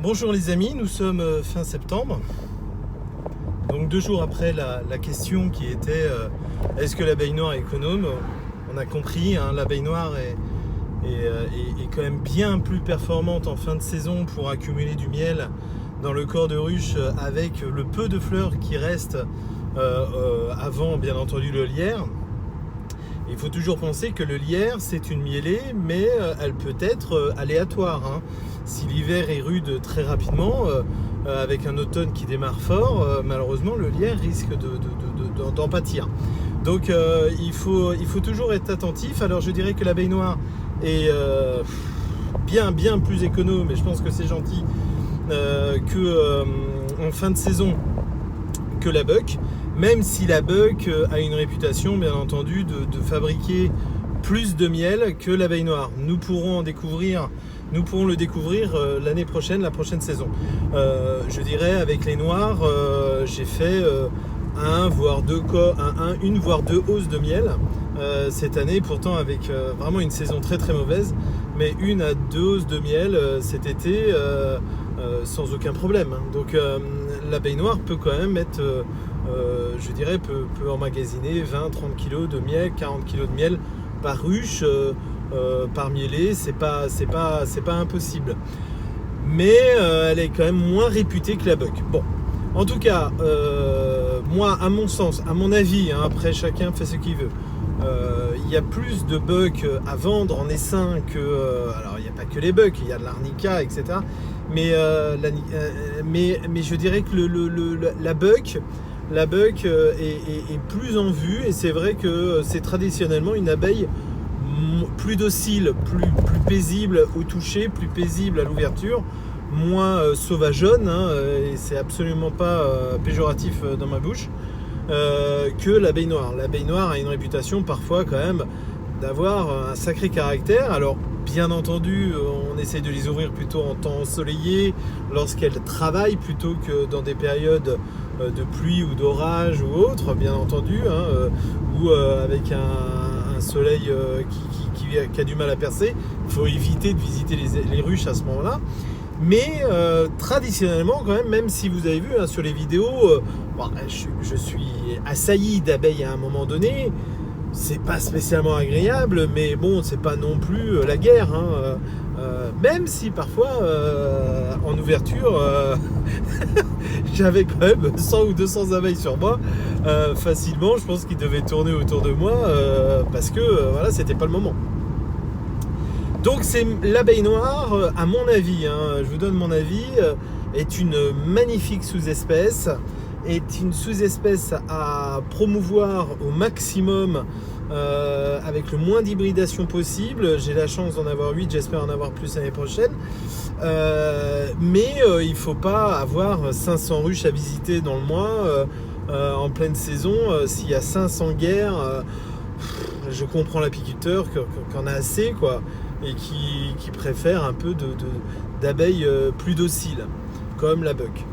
Bonjour les amis, nous sommes fin septembre. Donc 2 jours après la question qui était est-ce que l'abeille noire est économe, on a compris, l'abeille noire est quand même bien plus performante en fin de saison pour accumuler du miel dans le corps de ruche avec le peu de fleurs qui restent avant bien entendu le lierre. Il faut toujours penser que le lierre c'est une mielée, mais elle peut être aléatoire. Si l'hiver est rude très rapidement, avec un automne qui démarre fort, malheureusement le lierre risque d'en pâtir. Donc il faut toujours être attentif. Alors je dirais que l'abeille noire est bien plus économe, mais je pense que c'est gentil en fin de saison que la buck, même si la buck a une réputation bien entendu de fabriquer plus de miel que l'abeille noire. Nous pourrons le découvrir l'année prochaine, la prochaine saison. Je dirais avec les noirs, j'ai fait une voire deux hausses de miel cette année, pourtant avec vraiment une saison très très mauvaise, mais 1 à 2 hausses de miel cet été sans aucun problème. Donc l'abeille noire peut quand même être, je dirais, peut emmagasiner 20-30 kg de miel, 40 kg de miel par ruche, par mielée, c'est pas impossible. Mais elle est quand même moins réputée que la buck. Bon, en tout cas, moi, à mon sens, à mon avis, après chacun fait ce qu'il veut, il y a plus de buck à vendre en essaim que... alors, il n'y a pas que les bucks, il y a de l'arnica, etc. Mais je dirais que la buck est plus en vue, et c'est vrai que c'est traditionnellement une abeille plus docile, plus paisible au toucher, plus paisible à l'ouverture, moins sauvageonne, et c'est absolument pas péjoratif dans ma bouche, que l'abeille noire. L'abeille noire a une réputation parfois quand même d'avoir un sacré caractère. Alors bien entendu, on essaie de les ouvrir plutôt en temps ensoleillé, lorsqu'elles travaillent, plutôt que dans des périodes de pluie ou d'orage ou autre, bien entendu, ou avec un soleil qui a du mal à percer. Il faut éviter de visiter les ruches à ce moment-là. Mais traditionnellement quand même si vous avez vu sur les vidéos, je suis assailli d'abeilles à un moment donné. C'est pas spécialement agréable, mais bon, c'est pas non plus la guerre, même si parfois en ouverture j'avais quand même 100 ou 200 abeilles sur moi facilement. Je pense qu'ils devaient tourner autour de moi parce que voilà, c'était pas le moment. Donc c'est l'abeille noire, à mon avis, je vous donne mon avis, est une magnifique sous-espèce, est une sous-espèce à promouvoir au maximum avec le moins d'hybridation possible. J'ai la chance d'en avoir 8, j'espère en avoir plus l'année prochaine. Mais il ne faut pas avoir 500 ruches à visiter dans le mois en pleine saison. S'il y a 500 guerres, je comprends l'apiculteur qu'en a assez, quoi, et qui préfère un peu d'abeilles plus dociles, comme la buck.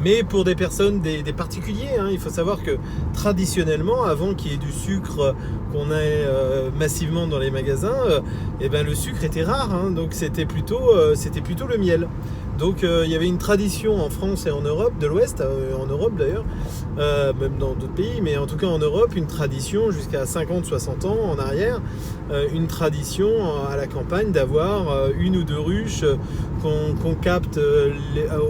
Mais pour des personnes, des particuliers, il faut savoir que traditionnellement, avant qu'il y ait du sucre qu'on ait massivement dans les magasins, le sucre était rare, donc c'était plutôt le miel. Donc il y avait une tradition en France et en Europe de l'Ouest, en Europe d'ailleurs, même dans d'autres pays, mais en tout cas en Europe, une tradition jusqu'à 50-60 ans en arrière, une tradition à la campagne d'avoir 1 ou 2 ruches qu'on capte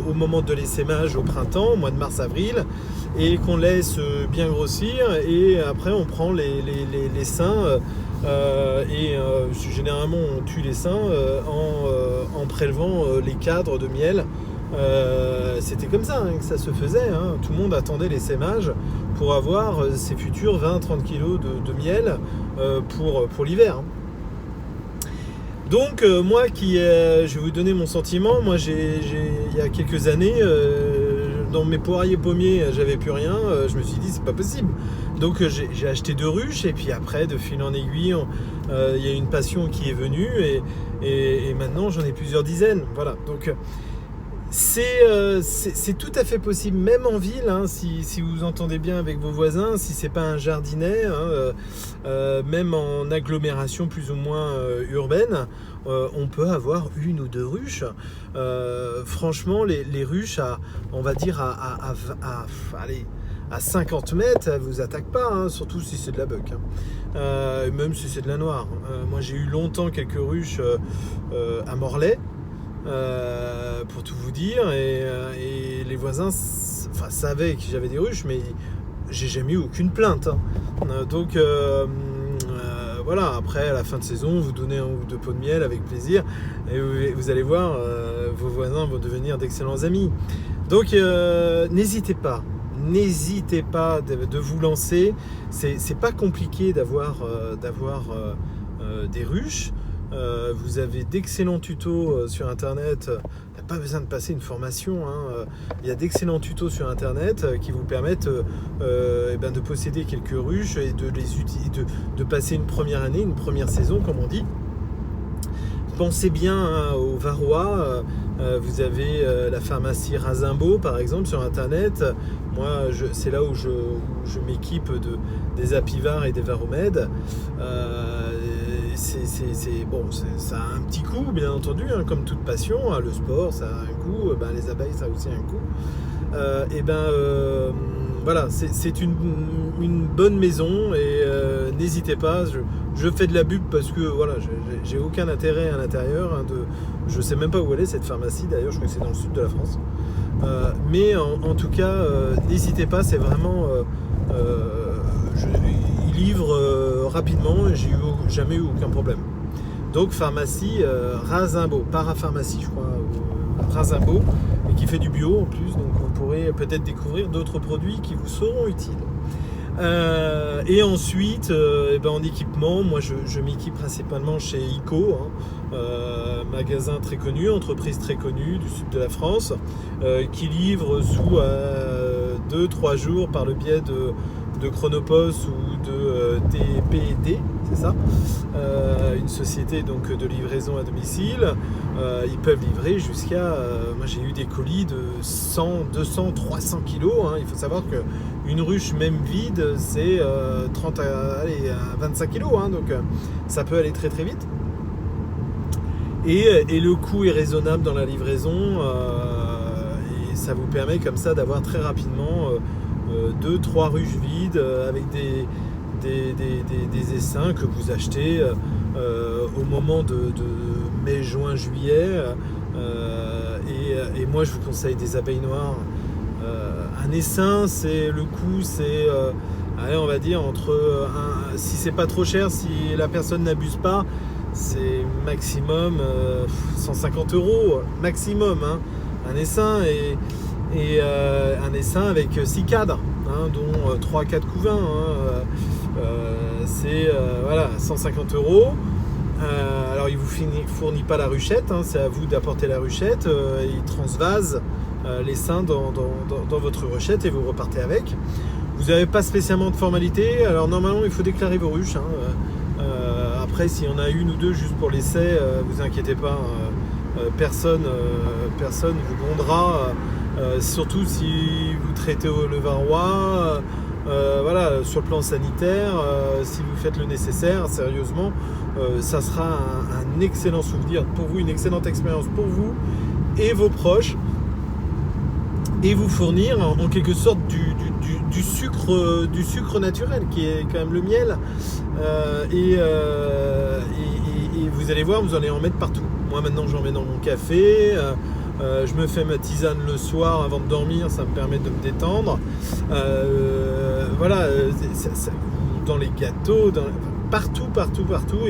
au moment de l'essaimage au printemps, au mois de mars-avril, et qu'on laisse bien grossir, et après on prend les seins généralement on tue les seins en prélevant les cadres de miel. C'était comme ça que ça se faisait, tout le monde attendait l'essaimage pour avoir ses futurs 20-30 kg de miel pour l'hiver. Donc moi je vais vous donner mon sentiment. Moi il y a quelques années, dans mes poiriers pommiers j'avais plus rien, je me suis dit c'est pas possible. Donc j'ai acheté 2 ruches, et puis après de fil en aiguille il y a une passion qui est venue, et maintenant j'en ai plusieurs dizaines. Voilà, donc c'est tout à fait possible, même en ville, si vous entendez bien avec vos voisins, si c'est pas un jardinet, même en agglomération plus ou moins urbaine, on peut avoir 1 ou 2 ruches. Franchement, les ruches, on va dire allez, à 50 mètres, elles ne vous attaquent pas, hein, surtout si c'est de la buck, hein. Même si c'est de la noire. Moi, j'ai eu longtemps quelques ruches à Morlaix, pour tout vous dire, et les voisins savaient que j'avais des ruches, mais j'ai jamais eu aucune plainte, hein. Donc voilà, après à la fin de saison, vous donnez 1 ou 2 pots de miel avec plaisir, et vous allez voir, vos voisins vont devenir d'excellents amis. Donc n'hésitez pas de vous lancer. C'est pas compliqué d'avoir des ruches. Vous avez d'excellents tutos sur internet. Il n'y a pas besoin de passer une formation, hein. Il y a d'excellents tutos sur internet qui vous permettent de posséder quelques ruches et de passer une première année, une première saison, comme on dit. Pensez bien, hein, au Varrois. Vous avez la pharmacie Razimbault, par exemple, sur internet. Moi, c'est là où je m'équipe des apivars et des varomèdes. Ça a un petit coût, bien entendu, hein, comme toute passion, hein. Le sport, ça a un coût, les abeilles, ça a aussi un coût. Voilà, c'est une bonne maison, et n'hésitez pas. Je fais de la pub parce que voilà, j'ai aucun intérêt à l'intérieur, hein, je sais même pas où elle est, cette pharmacie, d'ailleurs. Je crois que c'est dans le sud de la France. Mais en tout cas, n'hésitez pas, c'est vraiment il livre rapidement, et j'ai jamais eu aucun problème. Donc pharmacie Razimbault, parapharmacie, je crois, Razimbault, et qui fait du bio en plus, donc vous pourrez peut-être découvrir d'autres produits qui vous seront utiles. Et ensuite, en équipement, moi je m'équipe principalement chez ICO, hein, magasin très connu, entreprise très connue du sud de la France, qui livre sous 2-3 jours par le biais de Chronopost ou de TPD, c'est ça, une société donc de livraison à domicile. Ils peuvent livrer jusqu'à, moi j'ai eu des colis de 100, 200, 300 kilos, hein. Il faut savoir qu'une ruche même vide, c'est 30 à 25 kilos, hein, donc ça peut aller très très vite. Et le coût est raisonnable dans la livraison, et ça vous permet comme ça d'avoir très rapidement 2-3 ruches vides, avec des essaims que vous achetez au moment de mai, juin, juillet. Et moi je vous conseille des abeilles noires. Un essaim, le coût, c'est on va dire si c'est pas trop cher, si la personne n'abuse pas, c'est maximum 150 € maximum, hein, un essaim, et un essaim avec 6 cadres, hein, dont 3-4 couvains, hein. C'est 150 €. Alors il vous fournit pas la ruchette, hein, c'est à vous d'apporter la ruchette. Il transvase l'essaim dans votre ruchette, et vous repartez avec. Vous n'avez pas spécialement de formalité. Alors normalement il faut déclarer vos ruches, hein. Après, s'il y en a 1 ou 2 juste pour l'essai, vous inquiétez pas, personne vous grondera, surtout si vous traitez le varroa. Voilà, sur le plan sanitaire, si vous faites le nécessaire, sérieusement, ça sera un excellent souvenir pour vous, une excellente expérience pour vous et vos proches, et vous fournir en quelque sorte du sucre naturel, qui est quand même le miel, et vous allez voir, vous allez en mettre partout. Moi maintenant j'en mets dans mon café, je me fais ma tisane le soir avant de dormir, ça me permet de me détendre. Voilà, dans les gâteaux, partout,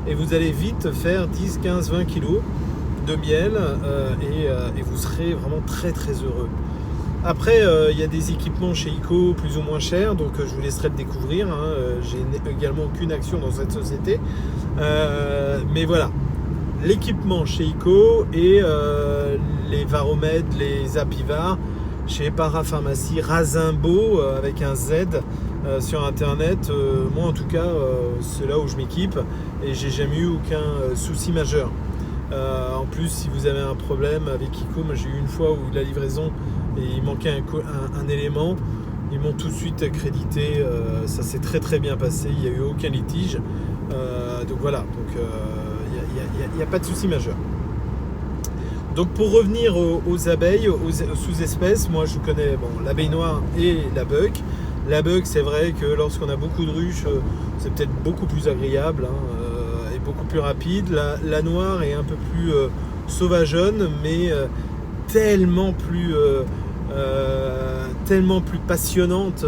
et vous allez vite faire 10, 15, 20 kilos de miel, et vous serez vraiment très très heureux. Après, il y a des équipements chez ICO plus ou moins chers, donc je vous laisserai le découvrir, hein. J'ai également aucune action dans cette société, mais voilà, l'équipement chez ICO, et les varomèdes, les apivars chez Parapharmacie Razimbault, avec un Z sur internet. Moi en tout cas, c'est là où je m'équipe, et j'ai jamais eu aucun souci majeur. En plus, si vous avez un problème avec ICO, moi j'ai eu une fois où la livraison, et il manquait un élément, ils m'ont tout de suite crédité, ça s'est très très bien passé, il n'y a eu aucun litige, donc voilà, donc il il n'y a pas de souci majeur. Donc pour revenir aux abeilles, aux sous-espèces, moi je connais l'abeille noire et la buck. La buck, c'est vrai que lorsqu'on a beaucoup de ruches, c'est peut-être beaucoup plus agréable et beaucoup plus rapide. La noire est un peu plus sauvageonne, mais tellement plus passionnante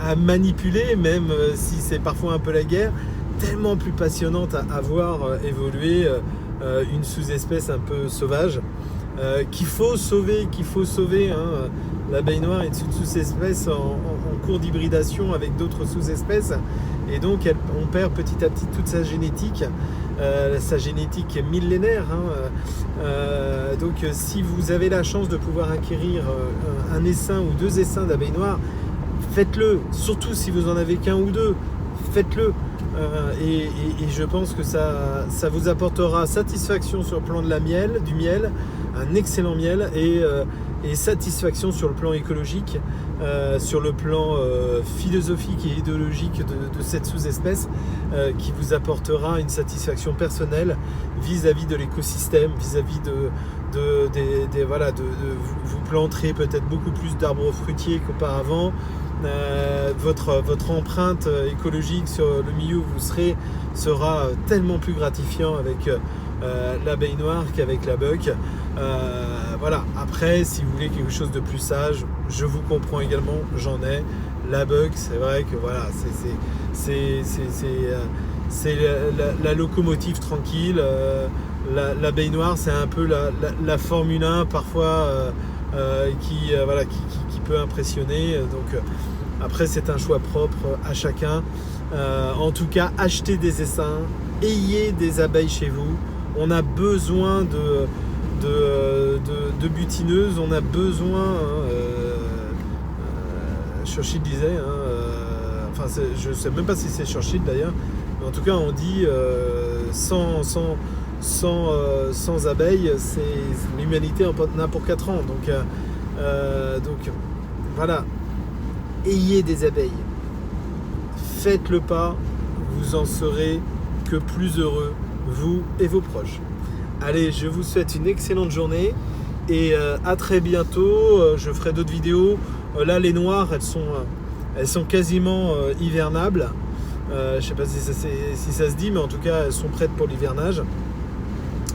à manipuler, même si c'est parfois un peu la guerre, tellement plus passionnante à voir évoluer une sous-espèce un peu sauvage qu'il faut sauver, hein. L'abeille noire est une sous-espèce en cours d'hybridation avec d'autres sous-espèces, et donc on perd petit à petit toute sa génétique qui est millénaire, hein. Donc si vous avez la chance de pouvoir acquérir un essaim ou 2 essaims d'abeilles noires, faites-le, surtout si vous en avez qu'un ou 2, faites-le. Et je pense que ça vous apportera satisfaction sur le plan du miel, un excellent miel, et satisfaction sur le plan écologique, sur le plan philosophique et idéologique de cette sous-espèce, qui vous apportera une satisfaction personnelle vis-à-vis de l'écosystème, vis-à-vis vous planterez peut-être beaucoup plus d'arbres fruitiers qu'auparavant. Votre empreinte écologique sur le milieu où vous serez sera tellement plus gratifiant avec l'abeille noire qu'avec la buck. Voilà. Après, si vous voulez quelque chose de plus sage, je vous comprends également, j'en ai. La buck, c'est vrai que voilà, c'est la locomotive tranquille. L'abeille noire, c'est un peu la Formule 1 parfois qui peut impressionner. Donc après, c'est un choix propre à chacun. En tout cas, achetez des essaims, ayez des abeilles chez vous. On a besoin de butineuses, on a besoin. Churchill disait, je ne sais même pas si c'est Churchill d'ailleurs, mais en tout cas, on dit sans abeilles, l'humanité en n'a pour 4 ans. Donc voilà, ayez des abeilles, faites le pas, vous en serez que plus heureux, vous et vos proches. Allez, je vous souhaite une excellente journée et à très bientôt. Je ferai d'autres vidéos. Là, les noires, elles sont quasiment hivernables. Je ne sais pas si ça se dit, mais en tout cas, elles sont prêtes pour l'hivernage.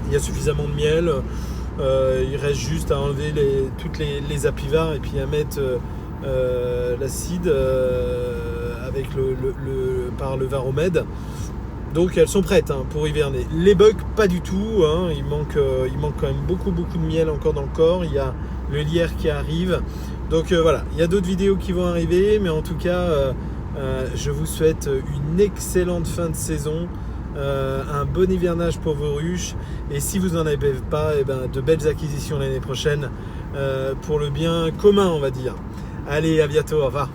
Il y a suffisamment de miel. Il reste juste à enlever toutes les apivars et puis à mettre l'acide avec par le varomède. Donc elles sont prêtes pour hiverner. Les bucks, pas du tout. Il manque quand même beaucoup de miel encore dans le corps. Il y a le lierre qui arrive. Donc voilà, il y a d'autres vidéos qui vont arriver. Mais en tout cas, je vous souhaite une excellente fin de saison. Un bon hivernage pour vos ruches. Et si vous n'en avez pas, de belles acquisitions l'année prochaine pour le bien commun, on va dire. Allez, à bientôt, au revoir.